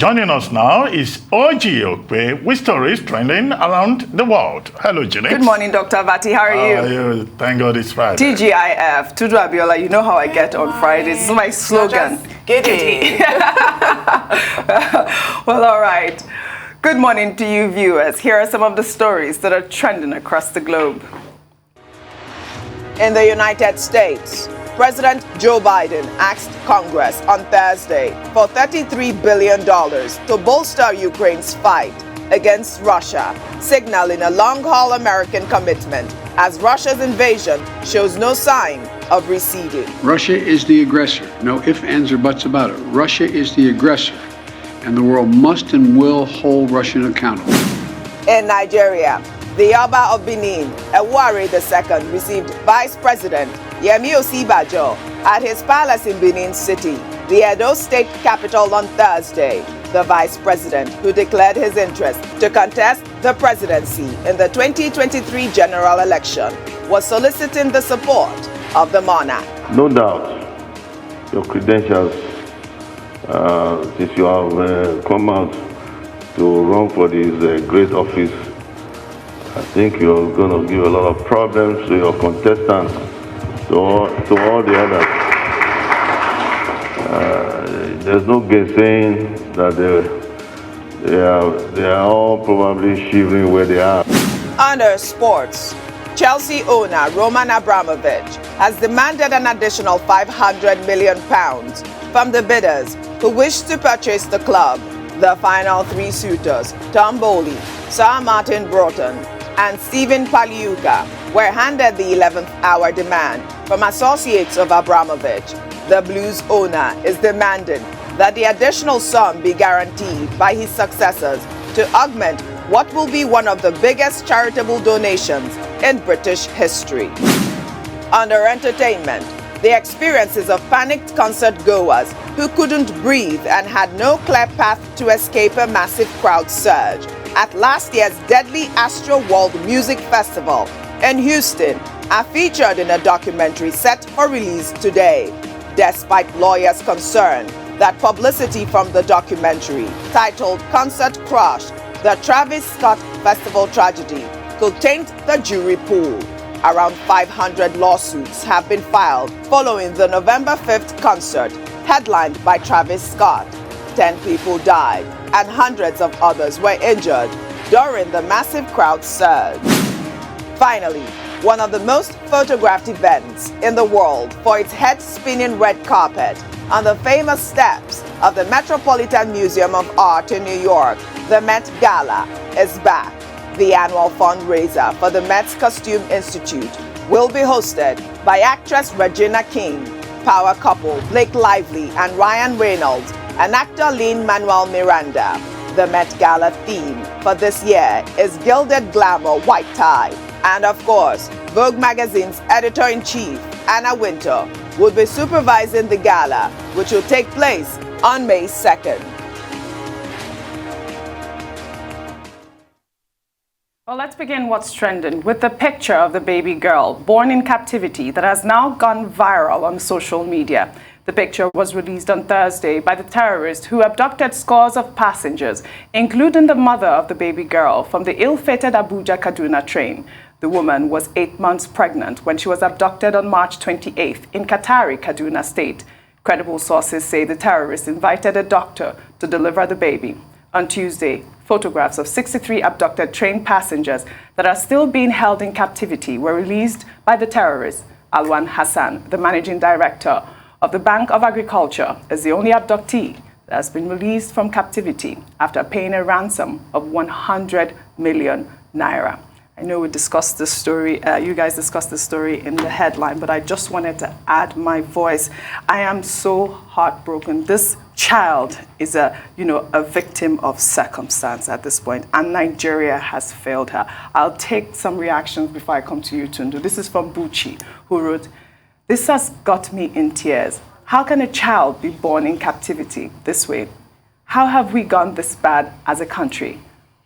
Joining us now is OG Okpe with stories trending around the world. Hello, Janet. Good morning, Dr. Vati. How are you? Thank God it's Friday. TGIF, Tudu Abiola. You know how I get on Fridays. This is my slogan. Giddy. Well, all right. Good morning to you, viewers. Here are some of the stories that are trending across the globe. In the United States, President Joe Biden asked Congress on Thursday for $33 billion to bolster Ukraine's fight against Russia, signaling a long-haul American commitment as Russia's invasion shows no sign of receding. Russia is the aggressor. No ifs, ands, or buts about it. Russia is the aggressor, and the world must and will hold Russia accountable. In Nigeria, the Oba of Benin, Ewuare II, received Vice President Yemi Osibajo at his palace in Benin City, the Edo State capital, on Thursday. The vice president, who declared his interest to contest the presidency in the 2023 general election, was soliciting the support of the monarch. No doubt, your credentials, since you have come out to run for this great office, I think you're going to give a lot of problems to your contestants, to all the others. There's no gainsaying that they are all probably shivering where they are. Under sports, Chelsea owner Roman Abramovich has demanded an additional £500 million from the bidders who wish to purchase the club. The final three suitors, Tom Bowley, Sir Martin Broughton, and Stephen Paliuka, were handed the 11th hour demand from associates of Abramovich. The Blues owner is demanding that the additional sum be guaranteed by his successors to augment what will be one of the biggest charitable donations in British history. Under entertainment, the experiences of panicked concert goers who couldn't breathe and had no clear path to escape a massive crowd surge at last year's deadly Astro World Music Festival in Houston are featured in a documentary set for release today, despite lawyers' concern that publicity from the documentary, titled Concert Crush, the Travis Scott Festival Tragedy, could taint the jury pool. Around 500 lawsuits have been filed following the November 5th concert, headlined by Travis Scott. 10 people died and hundreds of others were injured during the massive crowd surge. Finally, one of the most photographed events in the world for its head-spinning red carpet on the famous steps of the Metropolitan Museum of Art in New York, the Met Gala, is back. The annual fundraiser for the Met's Costume Institute will be hosted by actress Regina King, power couple Blake Lively and Ryan Reynolds, and actor Lin-Manuel Miranda. The Met Gala theme for this year is Gilded Glamour White Tie. And of course, Vogue magazine's editor-in-chief, Anna Wintour, will be supervising the gala, which will take place on May 2nd. Well, let's begin what's trending with the picture of the baby girl born in captivity that has now gone viral on social media. The picture was released on Thursday by the terrorists who abducted scores of passengers, including the mother of the baby girl, from the ill-fated Abuja Kaduna train. The woman was 8 months pregnant when she was abducted on March 28th in Katari, Kaduna State. Credible sources say the terrorists invited a doctor to deliver the baby. On Tuesday, photographs of 63 abducted train passengers that are still being held in captivity were released by the terrorists. Alwan Hassan, the managing director of the Bank of Agriculture, is the only abductee that has been released from captivity after paying a ransom of 100 million naira. I know we discussed this story, you guys discussed this story in the headline, but I just wanted to add my voice. I am so heartbroken. This child is a victim of circumstance at this point, and Nigeria has failed her. I'll take some reactions before I come to you, Tundu. This is from Buchi, who wrote, "This has got me in tears. How can a child be born in captivity this way? How have we gone this bad as a country?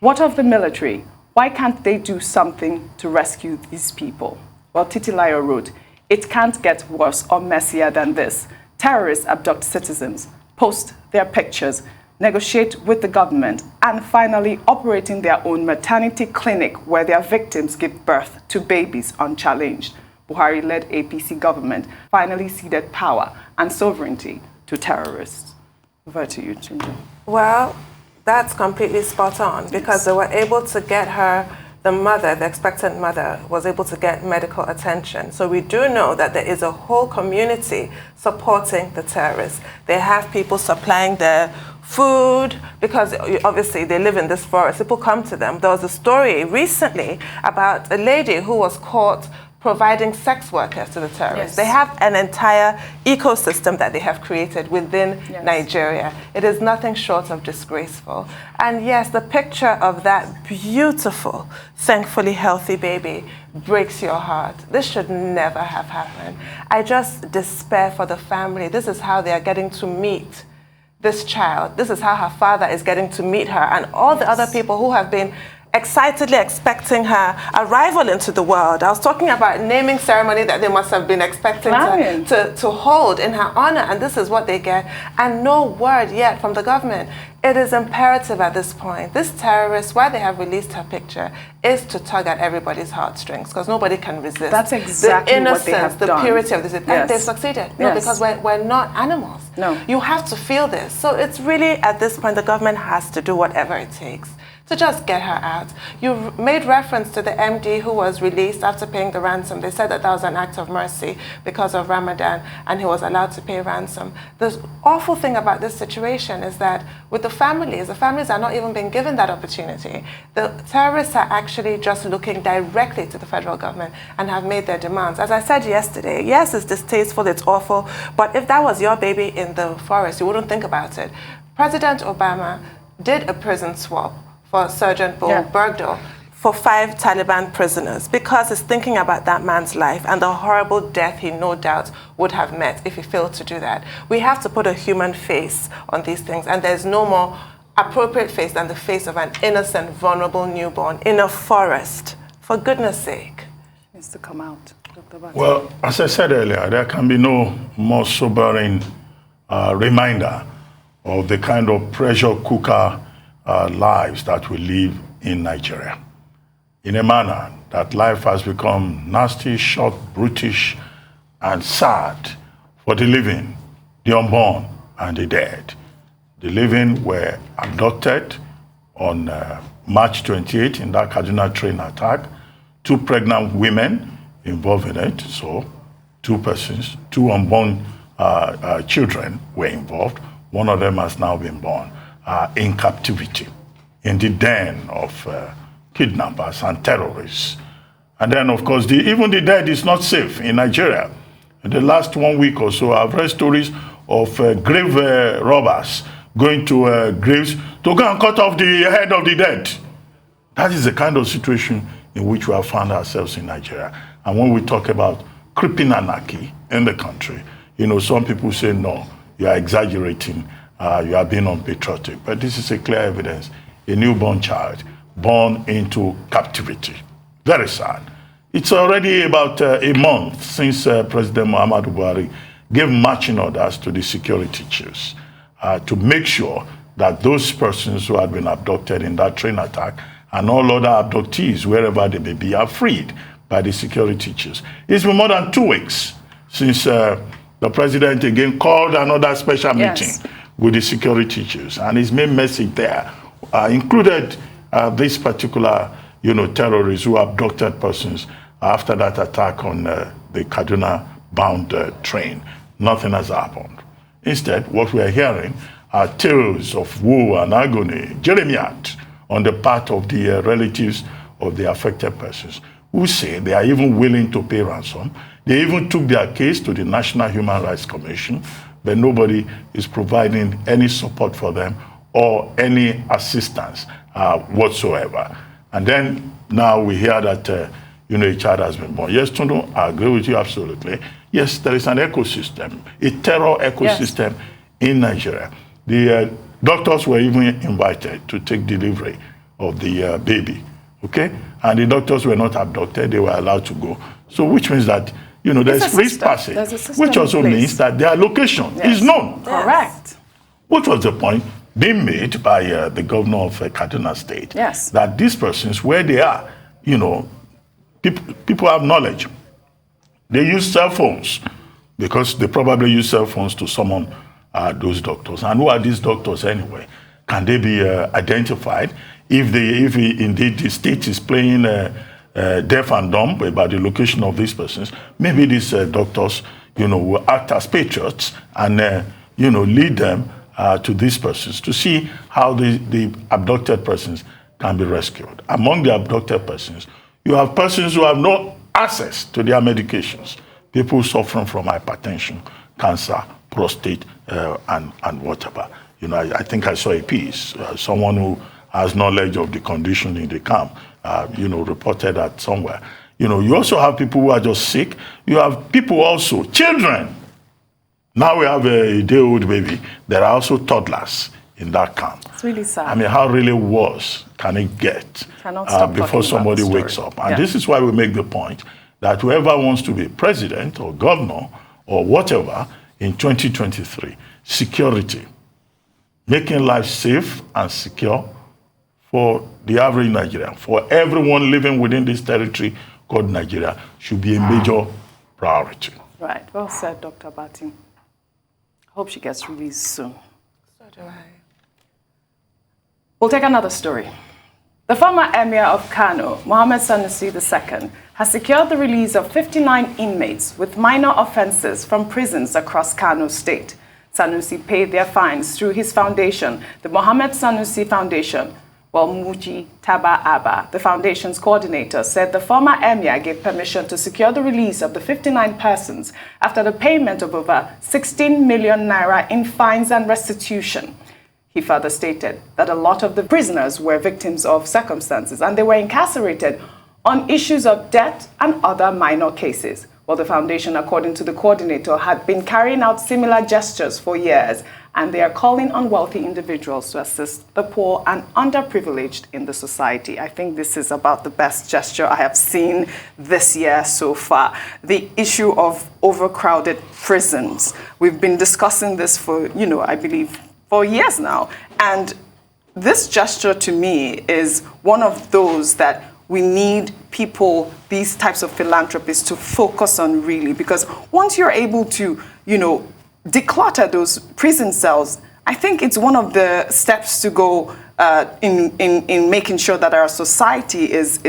What of the military? Why can't they do something to rescue these people?" Well, Titilayo wrote, "It can't get worse or messier than this. Terrorists abduct citizens, post their pictures. negotiate with the government, and finally operating their own maternity clinic where their victims give birth to babies unchallenged. Buhari-led APC government finally ceded power and sovereignty to terrorists. Over to you, Chinjo. Well, that's completely spot on, because they were able to get her, the mother, the expectant mother, was able to get medical attention. So we do know that there is a whole community supporting the terrorists. They have people supplying their food, because obviously they live in this forest. People come to them. There was a story recently about a lady who was caught providing sex workers to the terrorists. Yes. They have an entire ecosystem that they have created within Nigeria. It is nothing short of disgraceful. And yes, the picture of that beautiful, thankfully healthy baby breaks your heart. This should never have happened. I just despair for the family. This is how they are getting to meet this child. This is how her father is getting to meet her, and all the other people who have been excitedly expecting her arrival into the world. I was talking about naming ceremony that they must have been expecting to hold in her honor, and this is what they get, and no word yet from the government. It is imperative at this point. This terrorist, why they have released her picture, is to tug at everybody's heartstrings, because nobody can resist. That's exactly the innocence, what they have done. The purity of this. Yes. And they've succeeded. No, because we're not animals. No. You have to feel this. So it's really, at this point, the government has to do whatever it takes to just get her out. You made reference to the MD who was released after paying the ransom. They said that that was an act of mercy because of Ramadan, and he was allowed to pay ransom. The awful thing about this situation is that with the families are not even being given that opportunity. The terrorists are actually just looking directly to the federal government and have made their demands. As I said yesterday, yes, it's distasteful, it's awful, but if that was your baby in the forest, you wouldn't think about it. President Obama did a prison swap for Sergeant Bull Bergdahl for 5 Taliban prisoners, because he's thinking about that man's life and the horrible death he no doubt would have met if he failed to do that. We have to put a human face on these things, and there's no more appropriate face than the face of an innocent, vulnerable newborn in a forest. For goodness sake. It needs to come out. Well, as I said earlier, there can be no more sobering reminder of the kind of pressure cooker lives that we live in Nigeria, in a manner that life has become nasty, short, brutish, and sad for the living, the unborn, and the dead. The living were abducted on March 28 in that Kaduna train attack. 2 pregnant women involved in it, so 2 persons, 2 unborn children were involved. One of them has now been born. In captivity, in the den of kidnappers and terrorists. And then, of course, even the dead is not safe in Nigeria. In the last 1 week or so, I've read stories of grave robbers going to graves to go and cut off the head of the dead. That is the kind of situation in which we have found ourselves in Nigeria. And when we talk about creeping anarchy in the country, you know, some people say, no, you are exaggerating. You are being unpatriotic. But this is a clear evidence. A newborn child born into captivity. Very sad. It's already about a month since President Muhammadu Buhari gave marching orders to the security chiefs to make sure that those persons who had been abducted in that train attack and all other abductees, wherever they may be, are freed by the security chiefs. It's been more than 2 weeks since the president again called another special meeting with the security chiefs, and his main message there included this particular, terrorists who abducted persons after that attack on the Kaduna-bound train. Nothing has happened. Instead, what we are hearing are tales of woe and agony, jeremiad, on the part of the relatives of the affected persons, who say they are even willing to pay ransom. They even took their case to the National Human Rights Commission, but nobody is providing any support for them or any assistance whatsoever. And then now we hear that a child has been born. Yes, Tundu, I agree with you absolutely. Yes, there is an ecosystem, a terror ecosystem in Nigeria. The doctors were even invited to take delivery of the baby, okay? And the doctors were not abducted, they were allowed to go. So which means that there's free passage, which also means that their location is known. Correct. What was the point been made by the governor of Kaduna State. Yes. That these persons, where they are, people have knowledge. They use cell phones because they probably use cell phones to summon those doctors. And who are these doctors anyway? Can they be identified? If indeed the state is playing deaf and dumb about the location of these persons, maybe these doctors, will act as patriots and, lead them to these persons to see how the abducted persons can be rescued. Among the abducted persons, you have persons who have no access to their medications. People suffering from hypertension, cancer, prostate, and whatever. I think I saw a piece. Someone who has knowledge of the condition in the camp, reported that somewhere. You also have people who are just sick. You have people also, children. Now we have a day-old baby. There are also toddlers in that camp. It's really sad. I mean, how really worse can it get before somebody wakes up? And this is why we make the point that whoever wants to be president or governor or whatever in 2023, security, making life safe and secure for the average Nigerian, for everyone living within this territory called Nigeria, should be a major priority. Right. Well said, Dr. Bati. Hope she gets released soon. So do I. We'll take another story. The former Emir of Kano, Muhammadu Sanusi II, has secured the release of 59 inmates with minor offences from prisons across Kano State. Sanusi paid their fines through his foundation, the Muhammadu Sanusi Foundation. While Muji Taba Abba, the foundation's coordinator, said the former emir gave permission to secure the release of the 59 persons after the payment of over 16 million naira in fines and restitution. He further stated that a lot of the prisoners were victims of circumstances and they were incarcerated on issues of debt and other minor cases. While the foundation, according to the coordinator, had been carrying out similar gestures for years, and they are calling on wealthy individuals to assist the poor and underprivileged in the society. I think this is about the best gesture I have seen this year so far. The issue of overcrowded prisons. We've been discussing this for, I believe, for years now. And this gesture to me is one of those that we need people, these types of philanthropists, to focus on really, because once you're able to, declutter those prison cells, I think it's one of the steps to go in making sure that our society is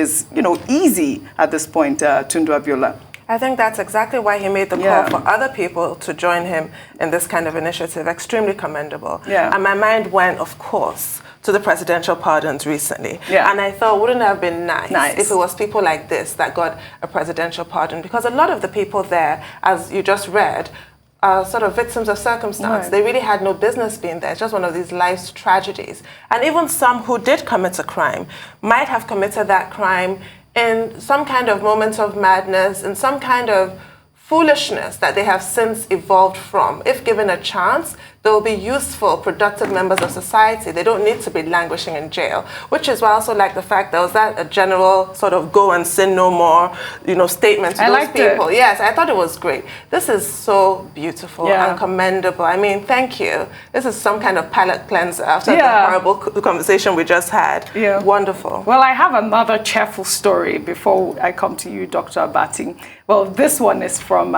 easy at this point, Tundu Abiola. I think that's exactly why he made the call for other people to join him in this kind of initiative. Extremely commendable. Yeah. And my mind went, of course, to the presidential pardons recently. Yeah. And I thought, wouldn't it have been nice if it was people like this that got a presidential pardon? Because a lot of the people there, as you just read, are sort of victims of circumstance. Right. They really had no business being there. It's just one of these life's tragedies. And even some who did commit a crime might have committed that crime in some kind of moment of madness, in some kind of foolishness that they have since evolved from. If given a chance, they will be useful, productive members of society. They don't need to be languishing in jail, which is why I also like the fact that was that a general sort of go and sin no more, statement to those people. Yes, I thought it was great. This is so beautiful and commendable. I mean, thank you. This is some kind of palate cleanser after the horrible conversation we just had. Yeah. Wonderful. Well, I have another cheerful story before I come to you, Dr. Abati. Well, this one is from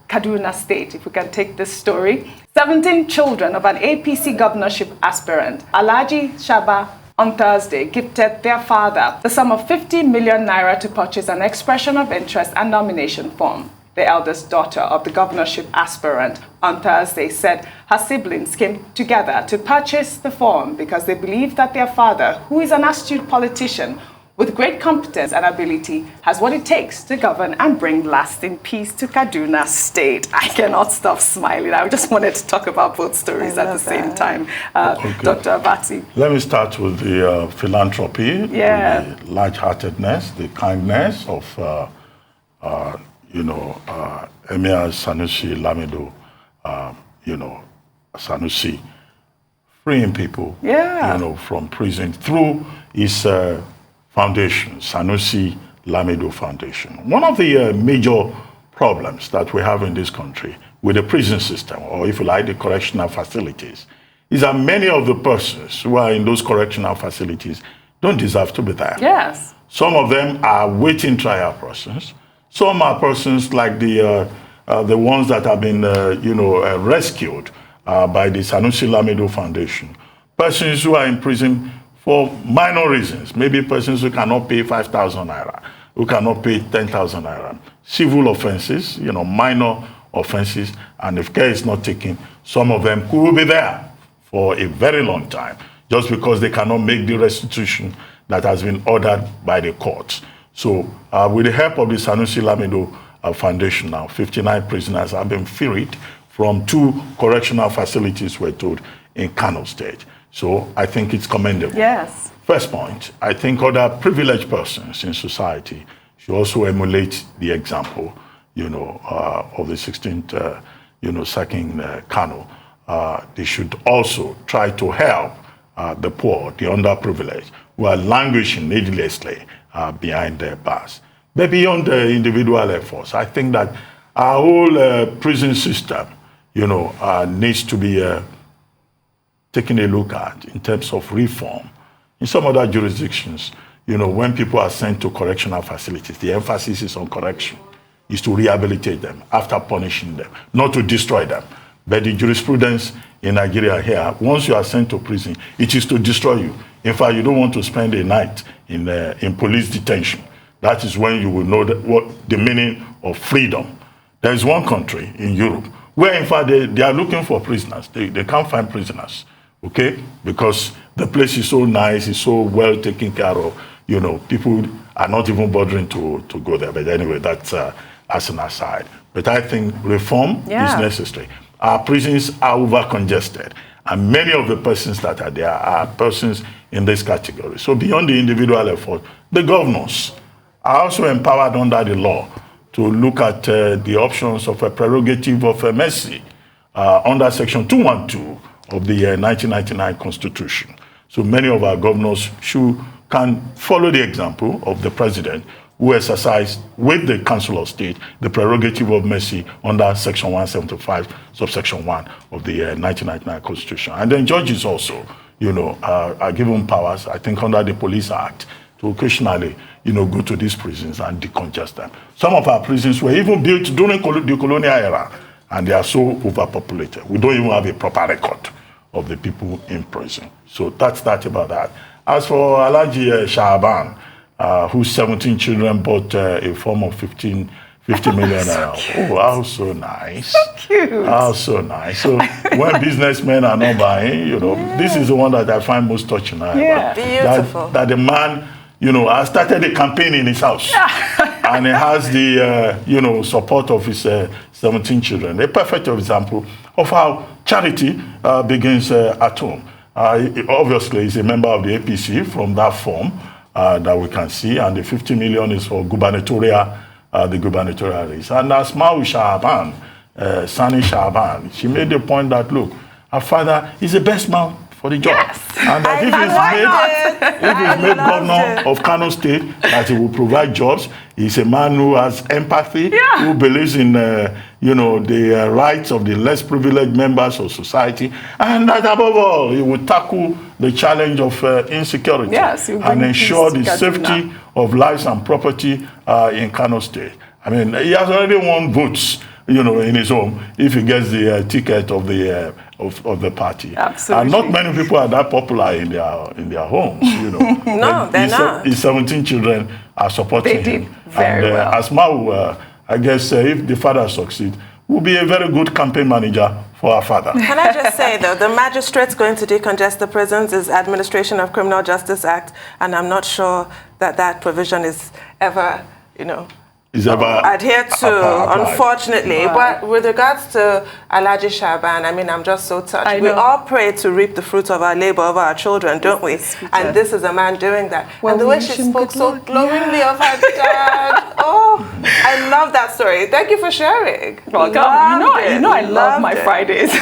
Kaduna State, if we can take this story. 17 children of an APC governorship aspirant, Alahaji Sa'aban, on Thursday gifted their father the sum of 50 million naira to purchase an expression of interest and nomination form. The eldest daughter of the governorship aspirant on Thursday said her siblings came together to purchase the form because they believe that their father, who is an astute politician, with great competence and ability, has what it takes to govern and bring lasting peace to Kaduna State. I cannot stop smiling. I just wanted to talk about both stories at the same time. Dr. Abati. Let me start with the philanthropy, the large-heartedness, the kindness of, Emir Sanusi Lamido, Sanusi, freeing people, from prison through his foundation, Sanusi Lamido Foundation. One of the major problems that we have in this country with the prison system, or if you like, the correctional facilities, is that many of the persons who are in those correctional facilities don't deserve to be there. Yes. Some of them are waiting trial persons. Some are persons like the ones that have been, rescued by the Sanusi Lamido Foundation. Persons who are in prison for minor reasons. Maybe persons who cannot pay 5,000 naira, who cannot pay 10,000 naira. Civil offenses, minor offenses, and if care is not taken, some of them could be there for a very long time, just because they cannot make the restitution that has been ordered by the courts. So with the help of the Sanusi Lamido Foundation now, 59 prisoners have been freed from 2 correctional facilities, we're told, in Kano State. So I think it's commendable. Yes. First point, I think other privileged persons in society should also emulate the example, of the 16th, sacking Kano. They should also try to help the poor, the underprivileged, who are languishing needlessly behind their bars. But beyond the individual efforts, I think that our whole prison system, needs to be taken a look at in terms of reform. In some other jurisdictions, when people are sent to correctional facilities, the emphasis is on correction, is to rehabilitate them after punishing them, not to destroy them. But the jurisprudence in Nigeria here, once you are sent to prison, it is to destroy you. In fact, you don't want to spend a night in police detention. That is when you will know what the meaning of freedom. There is one country in Europe where, in fact, they are looking for prisoners. They can't find prisoners, okay? Because the place is so nice, it's so well taken care of. People are not even bothering to go there. But anyway, that's as an aside. But I think reform is necessary. Our prisons are over-congested, and many of the persons that are there are persons in this category. So beyond the individual effort, the governors are also empowered under the law to look at the options of a prerogative of mercy under Section 212 of the 1999 Constitution. So many of our governors can follow the example of the president, who exercised with the Council of State the prerogative of mercy under Section 175, subsection 1 of the 1999 Constitution. And then judges also, are given powers, I think, under the Police Act to occasionally, go to these prisons and decongest them. Some of our prisons were even built during the colonial era, and they are so overpopulated. We don't even have a proper record of the people in prison. So that's that about that. As for Alahaji Sa'aban, whose 17 children bought a form of 50 million naira. Oh, how so nice. So cute. How so nice. So when businessmen are not buying, this is the one that I find most touching. Yeah. Beautiful. That the man, has started a campaign in his house. And he has the, support of his 17 children. A perfect example of how charity begins at home. Obviously, he's a member of the APC from that form that we can see, and the 50 million is for gubernatorial, the gubernatorial race. And as Muhammadu Sani-Sha'aban, she made the point that, look, her father is the best man for the job. Yes. And that if he's made governor of Kano State, that he will provide jobs. He's a man who has empathy, who believes in the rights of the less privileged members of society, and that above all, he will tackle the challenge of insecurity and ensure the safety of lives and property in Kano State. I mean, he has already won votes, in his home if he gets the ticket of the party. Absolutely. And not many people are that popular in their homes, No, they're not. His 17 children are supporting him. They did very well. Asmau, I guess if the father succeeds, will be a very good campaign manager for our father. Can I just say, though, the magistrates going to decongest the prisons is Administration of Criminal Justice Act, and I'm not sure that provision is ever, Is ever adhered to, unfortunately. But with regards to Alahaji Sa'aban, I mean, I'm just so touched. We all pray to reap the fruits of our labor over our children, don't we? And this is a man doing that. Well, and the way she spoke so glowingly of her dad. Oh, I love that story. Thank you for sharing. Welcome. I love my Fridays.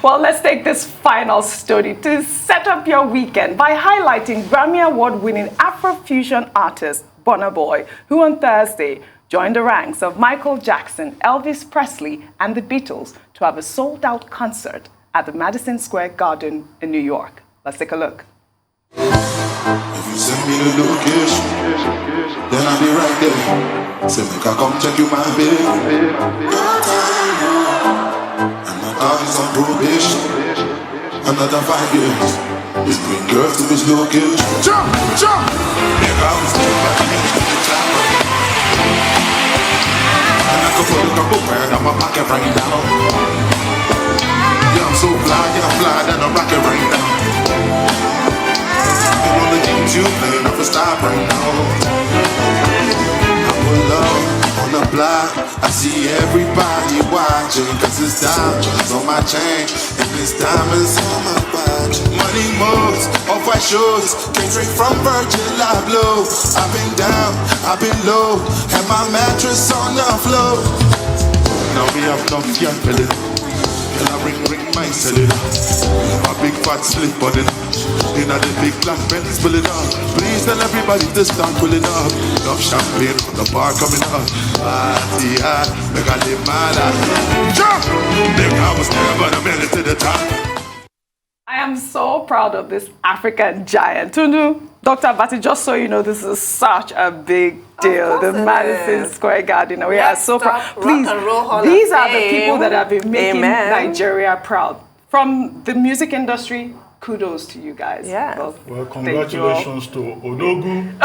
Well, let's take this final story to set up your weekend by highlighting Grammy Award winning Afro-fusion artist Burna Boy, who on Thursday joined the ranks of Michael Jackson, Elvis Presley, and the Beatles to have a sold-out concert at the Madison Square Garden in New York. Let's take a look. If you send me the location, then I'll be right there. Say, make I come check you, my baby. And my dog is on probation. Another 5 years. Just bring girls to this location. Jump, jump! Make I was too bad, and I can put a couple grand on my pocket right now. Yeah, I'm so fly, that I'm rocking right now. And all the games you play, never stop right now. I pull up on the block, I see everybody watching, cause it's diamonds on my chain, and it's diamonds on my watch. Money moves, off-white shoes, came straight from Virgil Abloh. I've been down, I've been low, had my mattress on the floor. Now we have no young belly. Can I ring my cellular? My big fat slip on it. In the big black Benz pull it up. Please tell everybody to start pulling up. Enough champagne from the bar coming up. Party hard, make I live my life. Jump! Think I was never a minute to the top. I am so proud of this African giant. Tundu, Dr. Abati, just so you know, this is such a big deal. The Madison Square Garden. We are so proud. Please, these are the people that have been making Nigeria proud. From the music industry, kudos to you guys. Yeah. Well, congratulations to Odogu.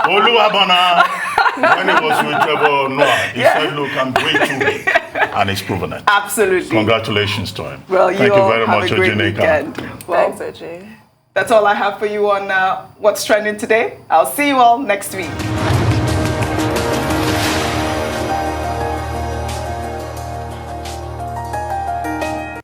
Oluwabana. When he was with Trevor Noah, he said, look, I'm way too big. And he's proven it. Absolutely. Congratulations to him. Well, Thank you very much, have a great weekend. Well, thanks, Oji. That's all I have for you on What's Trending today. I'll see you all next week.